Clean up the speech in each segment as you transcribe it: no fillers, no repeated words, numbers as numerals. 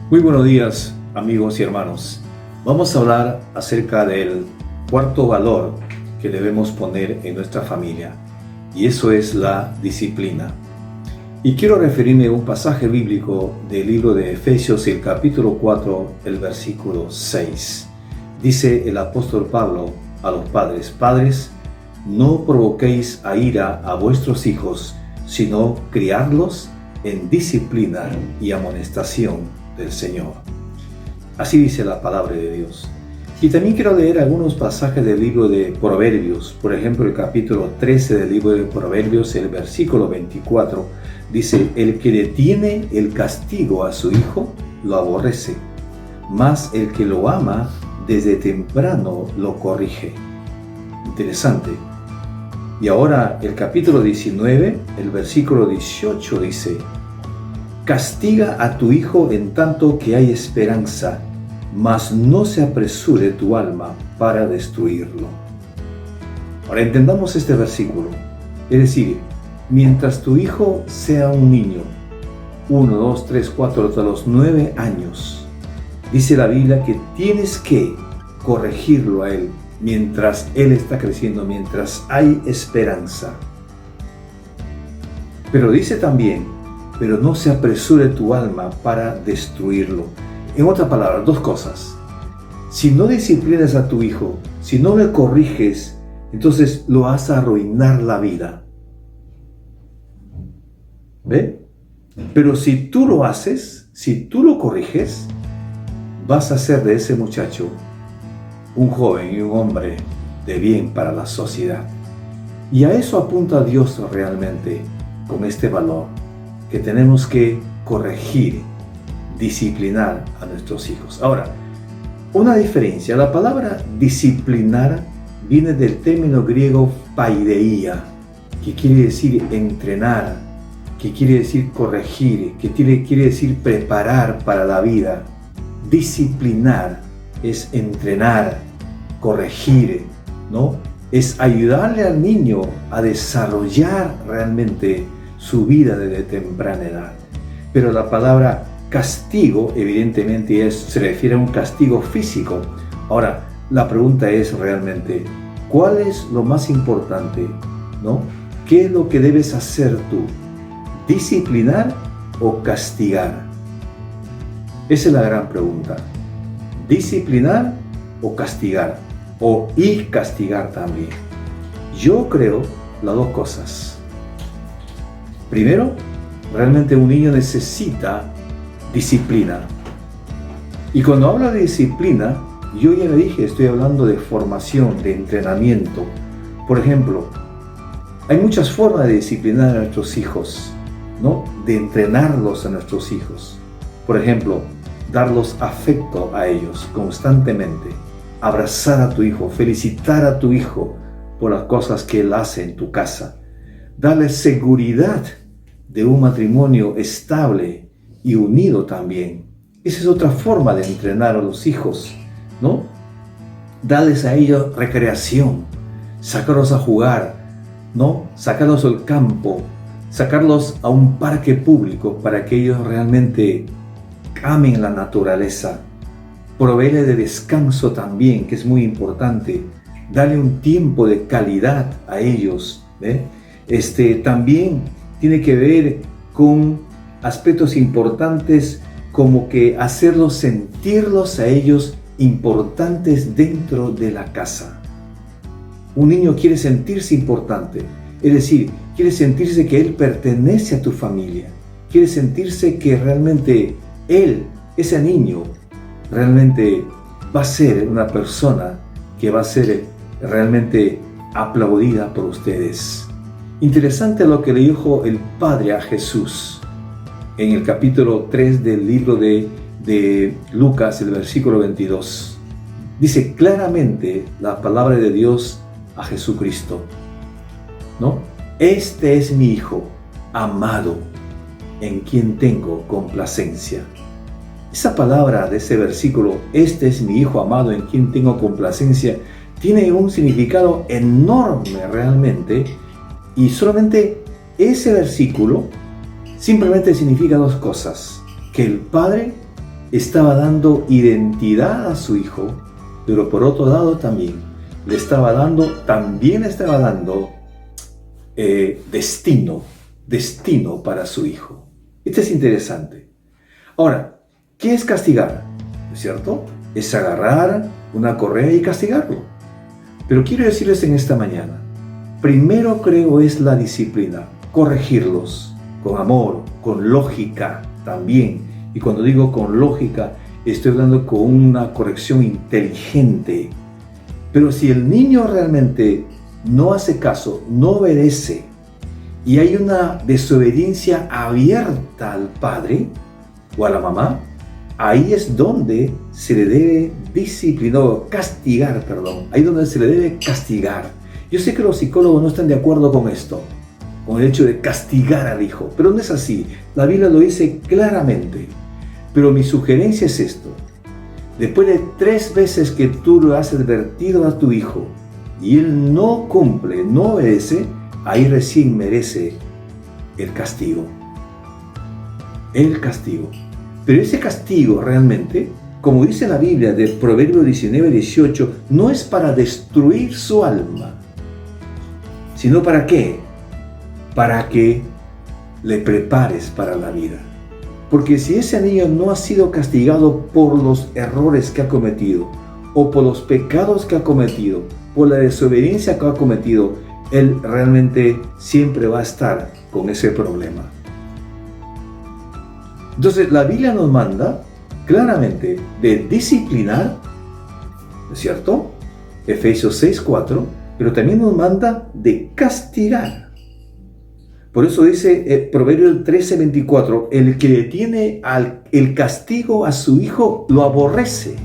Muy buenos días, amigos y hermanos. Vamos a hablar acerca del cuarto valor que debemos poner en nuestra familia, y eso es la disciplina. Y quiero referirme a un pasaje bíblico del libro de Efesios, el capítulo 4, el versículo 6. Dice el apóstol Pablo a los padres: Padres, no provoquéis a ira a vuestros hijos, sino criadlos en disciplina y amonestación del Señor. Así dice la palabra de Dios. Y también quiero leer algunos pasajes del libro de Proverbios. Por ejemplo, el capítulo 13 del libro de Proverbios, el versículo 24, dice: el que detiene el castigo a su hijo, lo aborrece, mas el que lo ama desde temprano lo corrige. Interesante. Y ahora el capítulo 19, el versículo 18 dice: castiga a tu hijo en tanto que hay esperanza, mas no se apresure tu alma para destruirlo. Ahora entendamos este versículo. Es decir, mientras tu hijo sea un niño, 1, 2, 3, 4, hasta los 9 años, dice la Biblia que tienes que corregirlo a él mientras él está creciendo, mientras hay esperanza. Pero dice también: pero no se apresure tu alma para destruirlo. En otras palabras, dos cosas. Si no disciplinas a tu hijo, si no le corriges, entonces lo vas a arruinar la vida. ¿Ve? Pero si tú lo haces, si tú lo corriges, vas a hacer de ese muchacho un joven y un hombre de bien para la sociedad. Y a eso apunta Dios realmente con este valor, que tenemos que corregir, disciplinar a nuestros hijos. Ahora, una diferencia: la palabra disciplinar viene del término griego paideia, que quiere decir entrenar, que quiere decir corregir, que quiere decir preparar para la vida. Disciplinar es entrenar, corregir, ¿no? Es ayudarle al niño a desarrollar realmente su vida desde temprana edad. Pero la palabra castigo evidentemente se refiere a un castigo físico. Ahora, la pregunta es realmente: ¿cuál es lo más importante? ¿No? ¿Qué es lo que debes hacer tú? ¿Disciplinar o castigar? Esa es la gran pregunta. ¿Disciplinar o castigar? Y castigar también. Yo creo las dos cosas. Primero, realmente un niño necesita disciplina. Y cuando hablo de disciplina, yo ya le dije, estoy hablando de formación, de entrenamiento. Por ejemplo, hay muchas formas de disciplinar a nuestros hijos, ¿no? De entrenarlos a nuestros hijos. Por ejemplo, darlos afecto a ellos constantemente. Abrazar a tu hijo, felicitar a tu hijo por las cosas que él hace en tu casa. Darle seguridad de un matrimonio estable y unido también. Esa es otra forma de entrenar a los hijos, ¿no? Darles a ellos recreación, sacarlos a jugar, ¿no? Sacarlos al campo, sacarlos a un parque público para que ellos realmente amen la naturaleza. Proveerles de descanso también, que es muy importante. Darle un tiempo de calidad a ellos, ¿eh? También tiene que ver con aspectos importantes, como que hacerlos sentirlos a ellos importantes dentro de la casa. Un niño quiere sentirse importante, es decir, quiere sentirse que él pertenece a tu familia, quiere sentirse que realmente él, ese niño, realmente va a ser una persona que va a ser realmente aplaudida por ustedes. Interesante lo que le dijo el Padre a Jesús en el capítulo 3 del libro de Lucas, el versículo 22. Dice claramente la palabra de Dios a Jesucristo, ¿no? Este es mi Hijo amado, en quien tengo complacencia. Esa palabra de ese versículo, este es mi Hijo amado en quien tengo complacencia, tiene un significado enorme realmente. Y solamente ese versículo simplemente significa dos cosas: que el Padre estaba dando identidad a su hijo, pero por otro lado también estaba dando destino para su hijo. Esto es interesante. Ahora, ¿qué es castigar? ¿No es cierto? Es agarrar una correa y castigarlo. Pero quiero decirles en esta mañana, primero creo es la disciplina, corregirlos con amor, con lógica también. Y cuando digo con lógica, estoy hablando con una corrección inteligente. Pero si el niño realmente no hace caso, no obedece, y hay una desobediencia abierta al padre o a la mamá, ahí es donde se le debe castigar. Ahí es donde se le debe castigar. Yo sé que los psicólogos no están de acuerdo con esto, con el hecho de castigar al hijo, pero no es así. La Biblia lo dice claramente. Pero mi sugerencia es esto. Después de 3 veces que tú lo has advertido a tu hijo y él no cumple, no obedece, ahí recién merece el castigo. El castigo. Pero ese castigo realmente, como dice la Biblia de Proverbios 19:18, no es para destruir su alma, sino ¿para qué? Para que le prepares para la vida. Porque si ese niño no ha sido castigado por los errores que ha cometido, o por los pecados que ha cometido, por la desobediencia que ha cometido, él realmente siempre va a estar con ese problema. Entonces la Biblia nos manda claramente de disciplinar, ¿no es cierto? Efesios 6:4, pero también nos manda de castigar. Por eso dice Proverbios 13:24, el que detiene el castigo a su hijo lo aborrece,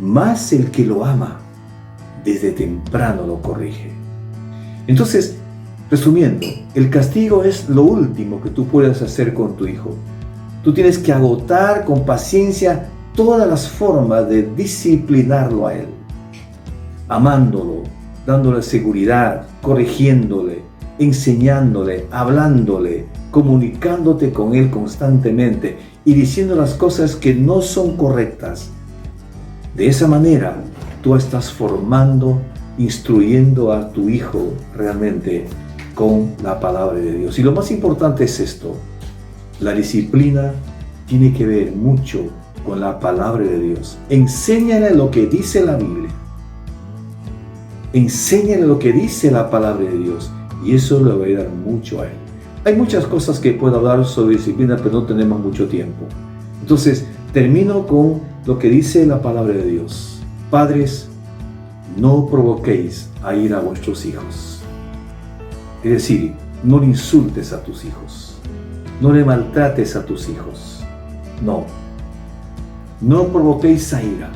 mas el que lo ama desde temprano lo corrige. Entonces, resumiendo, el castigo es lo último que tú puedes hacer con tu hijo. Tú tienes que agotar con paciencia todas las formas de disciplinarlo a él, amándolo, dándole seguridad, corrigiéndole, enseñándole, hablándole, comunicándote con él constantemente y diciendo las cosas que no son correctas. De esa manera, tú estás formando, instruyendo a tu hijo realmente con la palabra de Dios. Y lo más importante es esto: la disciplina tiene que ver mucho con la palabra de Dios. Enséñale lo que dice la Biblia. Enséñale lo que dice la palabra de Dios. Y eso le va a ayudar mucho a él. Hay muchas cosas que puedo hablar sobre disciplina, pero no tenemos mucho tiempo. Entonces, termino con lo que dice la palabra de Dios. Padres, no provoquéis a ira a vuestros hijos. Es decir, no le insultes a tus hijos. No le maltrates a tus hijos. No provoquéis a ira.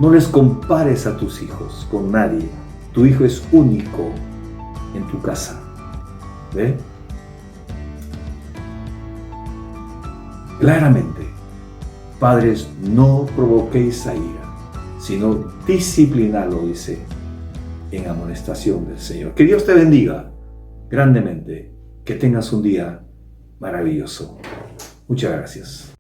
No les compares a tus hijos con nadie. Tu hijo es único en tu casa. ¿Ve? Claramente, padres, no provoquéis a ira, sino disciplinadlo, dice, en amonestación del Señor. Que Dios te bendiga grandemente. Que tengas un día maravilloso. Muchas gracias.